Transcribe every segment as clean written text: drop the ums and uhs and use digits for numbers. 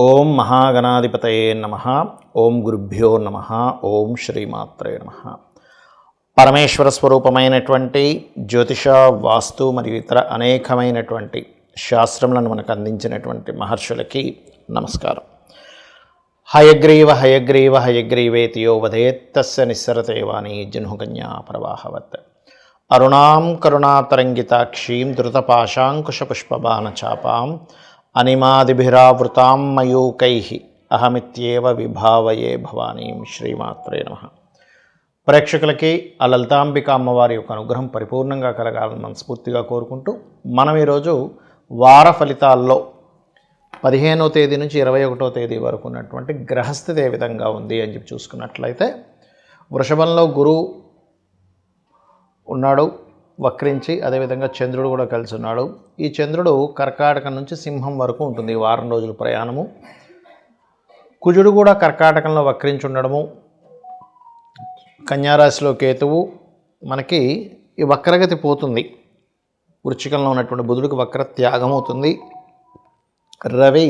ఓం మహాగణాధిపతయే నమః. ఓం గురుభ్యో నమః. ఓం శ్రీమాత్రే నమః. పరమేశ్వర స్వరూపమైనటువంటి జ్యోతిష, వాస్తు మరియు ఇతర అనేకమైనటువంటి శాస్త్రములను మనకు అందించినటువంటి మహర్షులకి నమస్కారం. హయగ్రీవ హయగ్రీవ హయగ్రీవేతియో వదేత్తస్య నిస్సరతే వాణి జహ్నుకన్యా ప్రవాహవత్. అరుణాం కరుణాతరంగితాక్షీం ధృతపాశాంకుశపుష్పబాణచాపాం అనిమాదిభిరావృతాం మయూకైః అహమిత్యేవ విభావయే భవానీం. శ్రీమాత్రే నమః. ప్రేక్షకులకి ఆ లలితాంబిక అమ్మవారి యొక్క అనుగ్రహం పరిపూర్ణంగా కలగాలని మనస్ఫూర్తిగా కోరుకుంటూ మనం ఈరోజు వార ఫలితాల్లో 15వ తేదీ నుంచి 21వ తేదీ వరకు ఉన్నటువంటి గ్రహస్థితి ఏ విధంగా ఉంది అని చెప్పి చూసుకున్నట్లయితే, వృషభంలో గురువు ఉన్నాడు వక్రించి, అదేవిధంగా చంద్రుడు కూడా కలిసి ఉన్నాడు. ఈ చంద్రుడు కర్కాటకం నుంచి సింహం వరకు ఉంటుంది ఈ వారం రోజుల ప్రయాణము. కుజుడు కూడా కర్కాటకంలో వక్రించి ఉండడము, కన్యారాశిలో కేతువు మనకి ఈ వక్రగతి పోతుంది. వృశ్చికంలో ఉన్నటువంటి బుధుడికి వక్ర త్యాగం అవుతుంది. రవి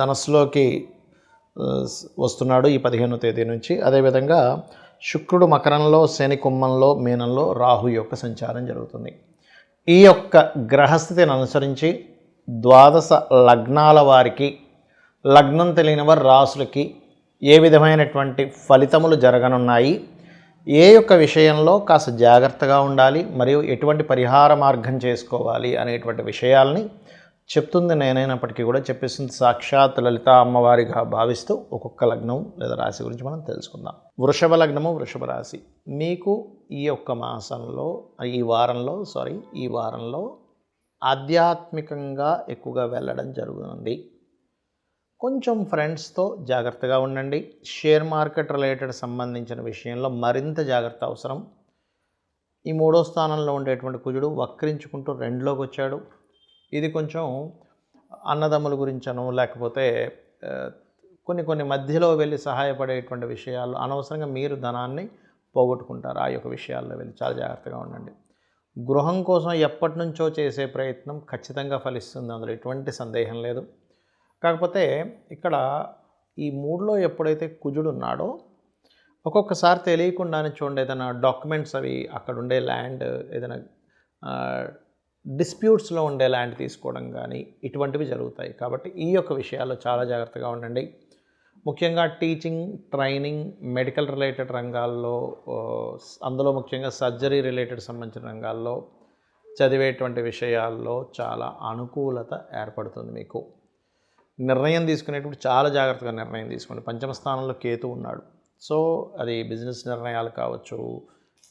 ధనస్సులోకి వస్తున్నాడు ఈ 15వ తేదీ నుంచి. అదేవిధంగా శుక్రుడు మకరంలో, శని కుంభంలో, మీనంలో, రాహు యొక్క సంచారం జరుగుతుంది. ఈ యొక్క గ్రహస్థితిని అనుసరించి ద్వాదశ లగ్నాల వారికి, లగ్నం తెలియని వారి రాసులకి ఏ విధమైనటువంటి ఫలితములు జరగనున్నాయి, ఏ యొక్క విషయంలో కాస్త జాగ్రత్తగా ఉండాలి, మరియు ఎటువంటి పరిహార మార్గం చేసుకోవాలి అనేటువంటి విషయాల్ని చెప్తుంది నేనైనప్పటికీ కూడా చెప్పేస్తుంది సాక్షాత్ లలిత అమ్మవారిగా భావిస్తూ ఒక్కొక్క లగ్నం లేదా రాశి గురించి మనం తెలుసుకుందాం. వృషభ లగ్నము, వృషభ రాశి. మీకు ఈ యొక్క మాసంలో ఈ వారంలో ఆధ్యాత్మికంగా ఎక్కువగా వెళ్ళడం జరుగుతుంది. కొంచెం ఫ్రెండ్స్తో జాగ్రత్తగా ఉండండి. షేర్ మార్కెట్ రిలేటెడ్ సంబంధించిన విషయంలో మరింత జాగ్రత్త అవసరం. ఈ 3వ స్థానంలో ఉండేటువంటి కుజుడు వక్రించుకుంటూ 2లోకి వచ్చాడు. ఇది కొంచెం అన్నదమ్ముల గురించను, లేకపోతే కొన్ని మధ్యలో వెళ్ళి సహాయపడేటువంటి విషయాలు, అనవసరంగా మీరు ధనాన్ని పోగొట్టుకుంటారు. ఆ యొక్క విషయాల్లో వెళ్ళి చాలా జాగ్రత్తగా ఉండండి. గృహం కోసం ఎప్పటి నుంచో చేసే ప్రయత్నం ఖచ్చితంగా ఫలిస్తుంది, అందులో ఎటువంటి సందేహం లేదు. కాకపోతే ఇక్కడ ఈ 3లో ఎప్పుడైతే కుజుడు ఉన్నాడో, ఒక్కొక్కసారి తెలియకుండానే చూడండి, ఏదైనా డాక్యుమెంట్స్ అవి అక్కడ ఉండే ల్యాండ్, ఏదైనా డిస్ప్యూట్స్లో ఉండే ల్యాండ్ తీసుకోవడం కానీ ఇటువంటివి జరుగుతాయి. కాబట్టి ఈ యొక్క విషయాల్లో చాలా జాగ్రత్తగా ఉండండి. ముఖ్యంగా టీచింగ్, ట్రైనింగ్, మెడికల్ రిలేటెడ్ రంగాల్లో, అందులో ముఖ్యంగా సర్జరీ రిలేటెడ్ సంబంధించిన రంగాల్లో చదివేటువంటి విషయాల్లో చాలా అనుకూలత ఏర్పడుతుంది. మీకు నిర్ణయం తీసుకునేటప్పుడు చాలా జాగ్రత్తగా నిర్ణయం తీసుకోండి. 5వ స్థానంలో కేతు ఉన్నాడు. సో అది బిజినెస్ నిర్ణయాలు కావచ్చు,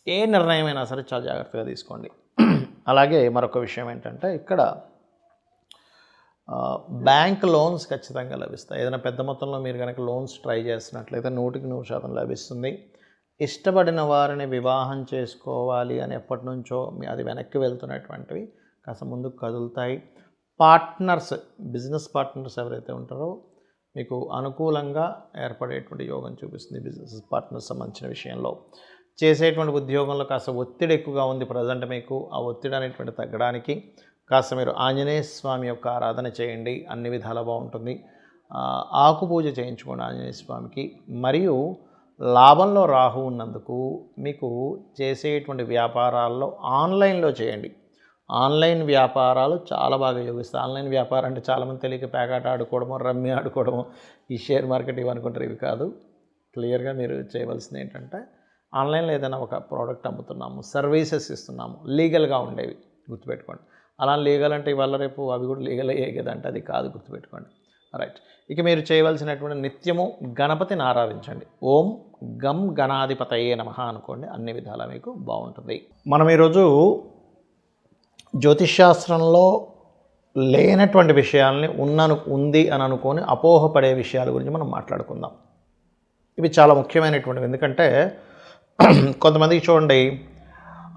ఏ నిర్ణయమైనా సరే చాలా జాగ్రత్తగా తీసుకోండి. అలాగే మరొక విషయం ఏంటంటే, ఇక్కడ బ్యాంక్ లోన్స్ ఖచ్చితంగా లభిస్తాయి. ఏదైనా పెద్ద మొత్తంలో మీరు కనుక లోన్స్ ట్రై చేస్తున్నట్లయితే 100% లభిస్తుంది. ఇష్టపడిన వారిని వివాహం చేసుకోవాలి అని ఎప్పటి నుంచో అది వెనక్కి వెళ్తున్నటువంటివి కాస్త ముందుకు కదులుతాయి. పార్ట్నర్స్, బిజినెస్ పార్ట్నర్స్ ఎవరైతే ఉంటారో మీకు అనుకూలంగా ఏర్పడేటువంటి యోగం చూపిస్తుంది. బిజినెస్ పార్ట్నర్స్ సంబంధించిన విషయంలో చేసేటువంటి ఉద్యోగంలో కాస్త ఒత్తిడి ఎక్కువగా ఉంది ప్రజెంట్. మీకు ఆ ఒత్తిడి అనేటువంటి తగ్గడానికి కాస్త మీరు ఆంజనేయ స్వామి యొక్క ఆరాధన చేయండి, అన్ని విధాలా బాగుంటుంది. ఆకు పూజ చేయించుకోండి ఆంజనేయ స్వామికి. మరియు లాభంలో రాహు ఉన్నందుకు మీకు చేసేటువంటి వ్యాపారాల్లో ఆన్లైన్లో చేయండి. ఆన్లైన్ వ్యాపారాలు చాలా బాగా యోగిస్తాయి. ఆన్లైన్ వ్యాపారం అంటే చాలామంది తెలియక పేకాట ఆడుకోవడము, రమ్మి ఆడుకోవడము, ఈ షేర్ మార్కెట్ ఇవనుకుంటారు. ఇవి కాదు. క్లియర్గా మీరు చేయవలసింది ఏంటంటే, ఆన్లైన్లో ఏదైనా ఒక ప్రోడక్ట్ అమ్ముతున్నాము, సర్వీసెస్ ఇస్తున్నాము, లీగల్గా ఉండేవి గుర్తుపెట్టుకోండి. అలా లీగల్ అంటే ఇవాళ రేపు అవి కూడా లీగల్ అయ్యే కదంటే అది కాదు, గుర్తుపెట్టుకోండి. రైట్. ఇక మీరు చేయవలసినటువంటి నిత్యము గణపతిని ఆరాధించండి. ఓం గం గణాధిపతయే నమః అనుకోండి, అన్ని విధాలా మీకు బాగుంటుంది. మనం ఈరోజు జ్యోతిష్శాస్త్రంలో లేనటువంటి విషయాల్ని ఉంది అని అనుకొని అపోహపడే విషయాల గురించి మనం మాట్లాడుకుందాం. ఇవి చాలా ముఖ్యమైనటువంటివి. ఎందుకంటే కొంతమందికి చూడండి,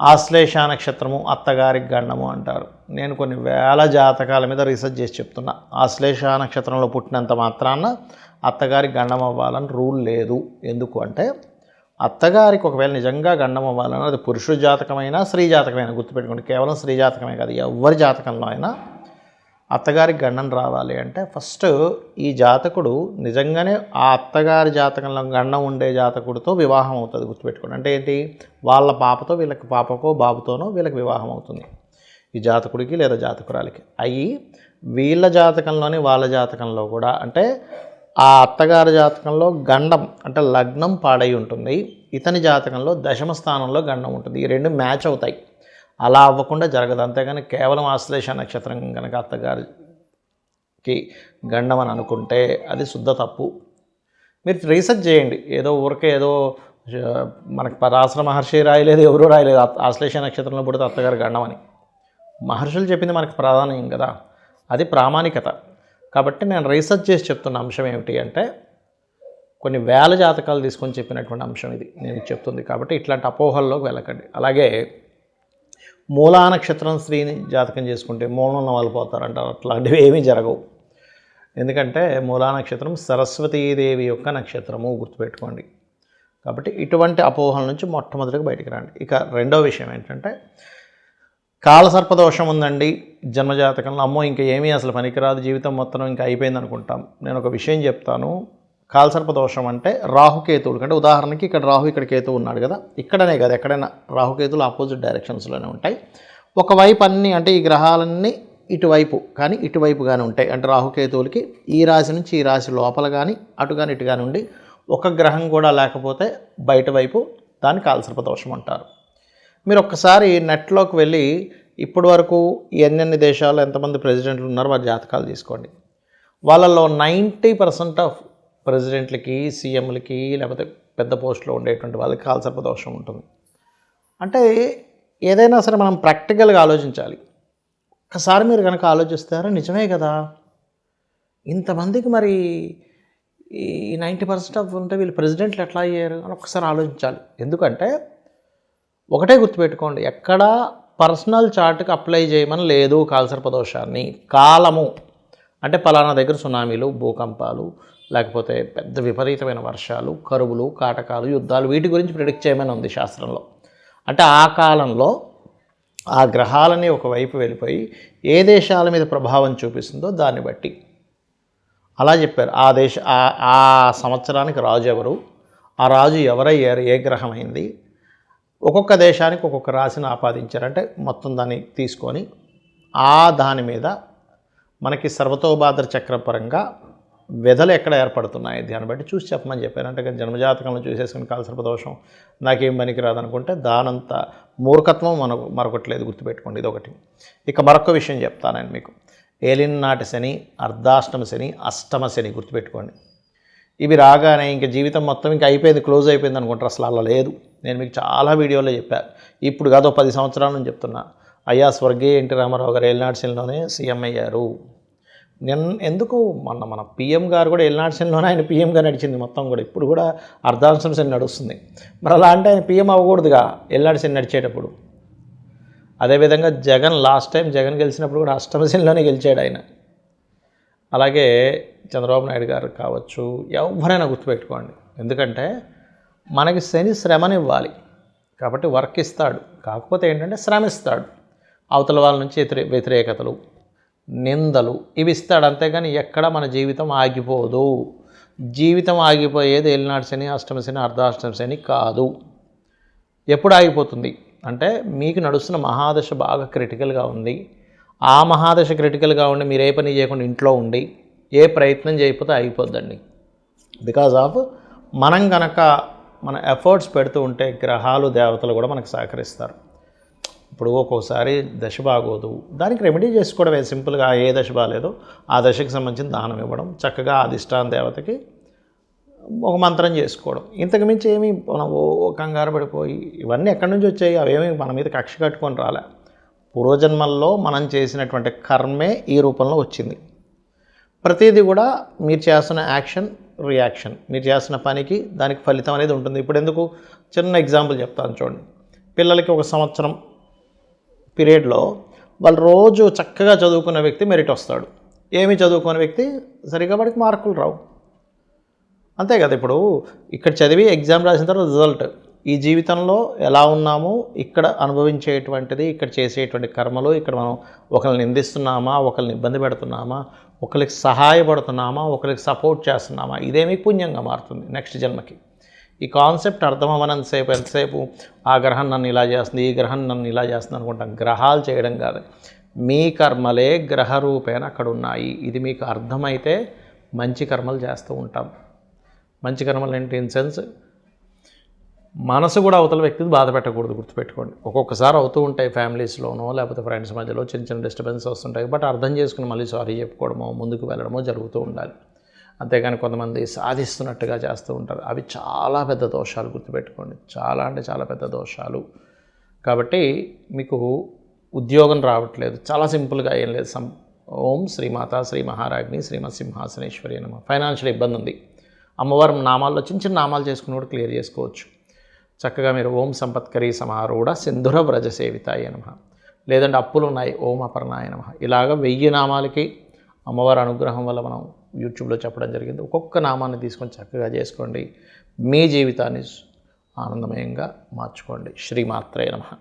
ఆశ్లేష నక్షత్రము అత్తగారికి గండము అంటారు. నేను కొన్ని వేల జాతకాల మీద రీసెర్చ్ చేసి చెప్తున్నా. ఆశ్లేష నక్షత్రంలో పుట్టినంత మాత్రాన అత్తగారికి గండం అవ్వాలని రూల్ లేదు. ఎందుకు అంటే, అత్తగారికి ఒకవేళ నిజంగా గండం అవ్వాలన్నా అది పురుషుడి జాతకమైనా స్త్రీ జాతకమైనా, గుర్తుపెట్టుకోండి, కేవలం స్త్రీ జాతకమే కాదు, ఎవరి జాతకంలో అయినా అత్తగారికి గండం రావాలి అంటే ఫస్ట్ ఈ జాతకుడు నిజంగానే ఆ అత్తగారి జాతకంలో గండం ఉండే జాతకుడితో వివాహం అవుతుంది. గుర్తుపెట్టుకోండి. అంటే ఏంటి, వాళ్ళ పాపతో వీళ్ళకి పాపకో బాబుతోనో వీళ్ళకి వివాహం అవుతుంది ఈ జాతకుడికి లేదా జాతకురాలికి. అయ్యి వీళ్ళ జాతకంలోని వాళ్ళ జాతకంలో కూడా, అంటే ఆ అత్తగారి జాతకంలో గండం అంటే లగ్నం పాడై ఉంటుంది, ఇతని జాతకంలో దశమ స్థానంలో గండం ఉంటుంది. ఈ రెండు మ్యాచ్ అవుతాయి. అలా అవ్వకుండా జరగదు. అంతేగాని కేవలం ఆశ్లేష నక్షత్రం కనుక అత్తగారికి గండం అని అనుకుంటే అది శుద్ధ తప్పు. మీరు రీసెర్చ్ చేయండి. ఏదో ఊరికే ఏదో మనకి పరాశర మహర్షి రాయలేదు, ఎవరూ రాయలేదు ఆశ్లేష నక్షత్రంలో పుడితే అత్తగారు గండం అని. మహర్షులు చెప్పింది మనకు ప్రాధాన్యం కదా, అది ప్రామాణికత. కాబట్టి నేను రీసెర్చ్ చేసి చెప్తున్న అంశం ఏమిటి అంటే, కొన్ని వేల జాతకాలు తీసుకొని చెప్పినటువంటి అంశం ఇది నేను చెప్తుంది. కాబట్టి ఇట్లాంటి అపోహల్లోకి వెళ్ళకండి. అలాగే మూలా నక్షత్రం స్త్రీని జాతకం చేసుకుంటే మూలం ఉన్న వాళ్ళు పోతారంటారు. అట్లాంటివి ఏమీ జరగవు. ఎందుకంటే మూలా నక్షత్రం సరస్వతీదేవి యొక్క నక్షత్రము, గుర్తుపెట్టుకోండి. కాబట్టి ఇటువంటి అపోహల నుంచి మొట్టమొదటిగా బయటికి రండి. ఇక రెండో విషయం ఏంటంటే, కాలసర్పదోషం ఉందండి జన్మజాతకంలో, అమ్మో ఇంకా ఏమీ అసలు పనికిరాదు, జీవితం మొత్తం ఇంకా అయిపోయింది అనుకుంటాం. నేను ఒక విషయం చెప్తాను. కాలసర్పదోషం అంటే రాహుకేతువులు, అంటే ఉదాహరణకి ఇక్కడ రాహు ఇక్కడ కేతువు ఉన్నాడు కదా, ఇక్కడనే కదా ఎక్కడైనా రాహుకేతువులు ఆపోజిట్ డైరెక్షన్స్లోనే ఉంటాయి. ఒకవైపు అన్నీ అంటే ఈ గ్రహాలన్నీ ఇటువైపు కానీ ఇటువైపు కానీ ఉంటాయి. అంటే రాహుకేతువులకి ఈ రాశి నుంచి ఈ రాశి లోపల కానీ అటు కానీ ఇటు కానీ ఉండి ఒక గ్రహం కూడా లేకపోతే బయట వైపు, దాన్ని కాలసర్పదోషం అంటారు. మీరు ఒక్కసారి నెట్లోకి వెళ్ళి ఇప్పటి వరకు ఎన్నెన్ని దేశాలు ఎంతమంది ప్రెసిడెంట్లు ఉన్నారో వారి జాతకాలు తీసుకోండి. వాళ్ళల్లో 90% ఆఫ్ ప్రెసిడెంట్లకి, సీఎంలకి, లేకపోతే పెద్ద పోస్టులో ఉండేటువంటి వాళ్ళకి కాలసర్పదోషం ఉంటుంది. అంటే ఏదైనా సరే మనం ప్రాక్టికల్గా ఆలోచించాలి. ఒకసారి మీరు కనుక ఆలోచిస్తారో నిజమే కదా, ఇంతమందికి మరి ఈ 90% ఆఫ్ ఉంటే వీళ్ళు ప్రెసిడెంట్లు ఎట్లా అయ్యారు అని ఒకసారి ఆలోచించాలి. ఎందుకంటే ఒకటే గుర్తుపెట్టుకోండి, ఎక్కడా పర్సనల్ చార్ట్కి అప్లై చేయమని లేదు కాలసర్పదోషాన్ని. కాలము అంటే పలానా దగ్గర సునామీలు, భూకంపాలు, లేకపోతే పెద్ద విపరీతమైన వర్షాలు, కరువులు, కాటకాలు, యుద్ధాలు, వీటి గురించి ప్రిడిక్ట్ చేయమని ఉంది శాస్త్రంలో. అంటే ఆ కాలంలో ఆ గ్రహాలని ఒకవైపు వెళ్ళిపోయి ఏ దేశాల మీద ప్రభావం చూపిస్తుందో దాన్ని బట్టి అలా చెప్పారు. ఆ సంవత్సరానికి రాజు ఎవరు, ఆ రాజు ఎవరయ్యారు, ఏ గ్రహం అయింది, ఒక్కొక్క దేశానికి ఒక్కొక్క రాశిని ఆపాదించారంటే మొత్తం దాన్ని తీసుకొని దాని మీద మనకి సర్వతోభాద్ర చక్రపరంగా వ్యధలు ఎక్కడ ఏర్పడుతున్నాయి దాన్ని బట్టి చూసి చెప్పమని చెప్పారు. అంటే జన్మజాతకంలో చూసేసుకుని కాలసర్పదోషం నాకేం పనికిరాదు అనుకుంటే దానంత మూర్ఖత్వం మరొకట్లేదు, గుర్తుపెట్టుకోండి. ఇదొకటి. ఇక మరొక విషయం చెప్తాను నేను మీకు. ఏలినాటి శని, అర్ధాష్టమ శని, అష్టమ శని, గుర్తుపెట్టుకోండి. ఇవి రాగానే ఇంక జీవితం మొత్తం ఇంకా అయిపోయింది, క్లోజ్ అయిపోయింది అనుకుంటారు. అసలు అలా లేదు. నేను మీకు చాలా వీడియోలో చెప్పాను. ఇప్పుడు కాదు 10 సంవత్సరాల నుంచి చెప్తున్నా. అయ్యా స్వర్గీయ ఎన్టీ రామారావు గారు ఏలినాటి శనిలోనే సీఎం అయ్యారు. ఎందుకు మన పీఎం గారు కూడా ఏలినాటి శనిలోనే ఆయన పీఎంగా నడిచింది మొత్తం కూడా. ఇప్పుడు కూడా అర్ధాష్టమ శని నడుస్తుంది. మరి అలా అంటే ఆయన పీఎం అవ్వకూడదుగా ఏలినాటి శని నడిచేటప్పుడు. అదేవిధంగా జగన్ లాస్ట్ టైం జగన్ గెలిచినప్పుడు కూడా అష్టమ శనిలోనే గెలిచాడు ఆయన. అలాగే చంద్రబాబు నాయుడు గారు కావచ్చు, ఎవరైనా గుర్తుపెట్టుకోండి. ఎందుకంటే మనకి శని శ్రమనివ్వాలి కాబట్టి వర్క్ ఇస్తాడు. కాకపోతే ఏంటంటే శ్రమిస్తాడు. అవతల వాళ్ళ నుంచి వ్యతిరేకతలు, నిందలు ఇవి ఇస్తాడు. అంతేగాని ఎక్కడ మన జీవితం ఆగిపోదు. జీవితం ఆగిపోయేది ఏలినాటి శని, అష్టమ శని, అర్ధాష్టమ శని కాదు. ఎప్పుడు ఆగిపోతుంది అంటే మీకు నడుస్తున్న మహాదశ బాగా క్రిటికల్గా ఉంది. ఆ మహాదశ క్రిటికల్గా ఉండి మీరు ఏ పని చేయకుండా ఇంట్లో ఉండి ఏ ప్రయత్నం చేయకపోతే ఆగిపోద్దండి. బికాజ్ ఆఫ్ మనం కనుక మన ఎఫర్ట్స్ పెడుతూ ఉంటే గ్రహాలు, దేవతలు కూడా మనకు సహకరిస్తారు. ఇప్పుడు ఒక్కోసారి దశ బాగోదు, దానికి రెమెడీ చేసుకోవడమే సింపుల్గా. ఏ దశ బాగాలేదో ఆ దశకి సంబంధించిన దానం ఇవ్వడం, చక్కగా అధిష్టాన దేవతకి ఒక మంత్రం చేసుకోవడం. ఇంతకు మించి ఏమీ మనం కంగారు పడిపోయి ఇవన్నీ ఎక్కడి నుంచి వచ్చాయి, అవేమీ మన మీద కక్ష కట్టుకొని రాలే. పూర్వజన్మల్లో మనం చేసినటువంటి కర్మే ఈ రూపంలో వచ్చింది. ప్రతిదీ కూడా మీరు చేస్తున్న యాక్షన్, రియాక్షన్, మీరు చేస్తున్న పనికి దానికి ఫలితం అనేది ఉంటుంది. ఇప్పుడు ఎందుకు చిన్న ఎగ్జాంపుల్ చెప్తాను చూడండి. పిల్లలకి ఒక సంవత్సరం పీరియడ్లో వాళ్ళు రోజు చక్కగా చదువుకున్న వ్యక్తి మెరిట్ వస్తాడు. ఏమి చదువుకునే వ్యక్తి సరిగా వాడికి మార్కులు రావు. అంతే కదా. ఇప్పుడు ఇక్కడ చదివి ఎగ్జామ్ రాసిన తర్వాత రిజల్ట్ ఈ జీవితంలో ఎలా ఉన్నాము, ఇక్కడ అనుభవించేటువంటిది, ఇక్కడ చేసేటువంటి కర్మలు, ఇక్కడ మనం ఒకరిని నిందిస్తున్నామా, ఒకరిని ఇబ్బంది పెడుతున్నామా, ఒకరికి సహాయపడుతున్నామా, ఒకరికి సపోర్ట్ చేస్తున్నామా, ఇదే మీకు పుణ్యంగా మారుతుంది నెక్స్ట్ జన్మకి. ఈ కాన్సెప్ట్ అర్థం అవ్వనంతసేపు ఎంతసేపు ఆ గ్రహం నన్ను ఇలా చేస్తుంది, ఈ గ్రహం నన్ను ఇలా చేస్తుంది అనుకుంటాం. గ్రహాలు చేయడం కాదు, మీ కర్మలే గ్రహ రూపేణ అక్కడ ఉన్నాయి. ఇది మీకు అర్థమైతే మంచి కర్మలు చేస్తూ ఉంటాం. మంచి కర్మలు ఏంటి, ఇన్ సెన్స్ మనసు కూడా అవతల వ్యక్తిని బాధ పెట్టకూడదు, గుర్తుపెట్టుకోండి. ఒక్కొక్కసారి అవుతూ ఉంటాయి ఫ్యామిలీస్లోనో లేకపోతే ఫ్రెండ్స్ మధ్యలో చిన్న చిన్న డిస్టర్బెన్స్ వస్తుంటాయి. బట్ అర్థం చేసుకుని మళ్ళీ సారీ చెప్పుకోవడమో ముందుకు వెళ్ళడమో జరుగుతూ ఉండాలి. అంతేగాని కొంతమంది సాధిస్తున్నట్టుగా చేస్తూ ఉంటారు, అవి చాలా పెద్ద దోషాలు, గుర్తుపెట్టుకోండి. చాలా అంటే చాలా పెద్ద దోషాలు. కాబట్టి మీకు ఉద్యోగం రావట్లేదు, చాలా సింపుల్గా ఏం లేదు, ఓం శ్రీమాత శ్రీ మహారాజ్ని శ్రీమత్ సింహాసనేశ్వరి నమ. ఫైనాన్షియల్ ఇబ్బంది ఉంది, అమ్మవారి నామాల్లో చిన్న చిన్న నామాలు చేసుకుని కూడా క్లియర్ చేసుకోవచ్చు. చక్కగా మీరు ఓం సంపత్కరీ సమారూఢ సింధుర వ్రజ సేవితాయ నమ, లేదంటే అప్పులు ఉన్నాయి ఓం అపర్ణాయ నమ. ఇలాగ 1000 నామాలకి అమ్మవారి అనుగ్రహం వల్ల మనం యూట్యూబ్లో చెప్పడం జరిగింది. ఒక్కొక్క నామాన్ని తీసుకొని చక్కగా చేసుకోండి, మీ జీవితాన్ని ఆనందమయంగా మార్చుకోండి. శ్రీమాత్రే నమః.